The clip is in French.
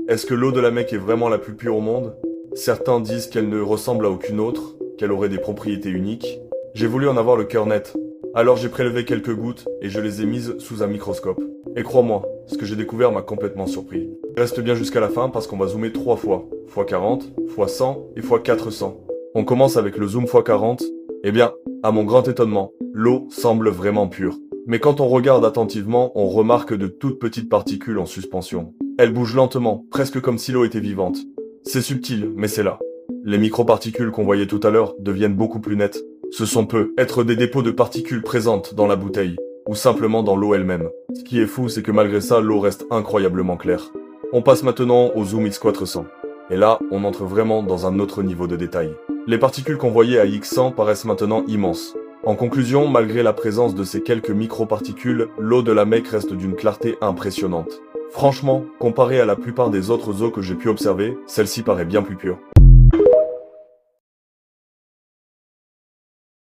Est-ce que l'eau de la Mecque est vraiment la plus pure au monde? Certains disent qu'elle ne ressemble à aucune autre, qu'elle aurait des propriétés uniques. J'ai voulu en avoir le cœur net. Alors j'ai prélevé quelques gouttes et je les ai mises sous un microscope. Et crois-moi, ce que j'ai découvert m'a complètement surpris. Reste bien jusqu'à la fin parce qu'on va zoomer 3 fois. x40, x100 et x400. On commence avec le zoom x40. Eh bien, à mon grand étonnement, l'eau semble vraiment pure. Mais quand on regarde attentivement, on remarque de toutes petites particules en suspension. Elles bougent lentement, presque comme si l'eau était vivante. C'est subtil, mais c'est là. Les microparticules qu'on voyait tout à l'heure deviennent beaucoup plus nettes. Ce sont peut-être des dépôts de particules présentes dans la bouteille, ou simplement dans l'eau elle-même. Ce qui est fou, c'est que malgré ça, l'eau reste incroyablement claire. On passe maintenant au zoom X400. Et là, on entre vraiment dans un autre niveau de détail. Les particules qu'on voyait à X100 paraissent maintenant immenses. En conclusion, malgré la présence de ces quelques microparticules, l'eau de la Mecque reste d'une clarté impressionnante. Franchement, comparée à la plupart des autres eaux que j'ai pu observer, celle-ci paraît bien plus pure.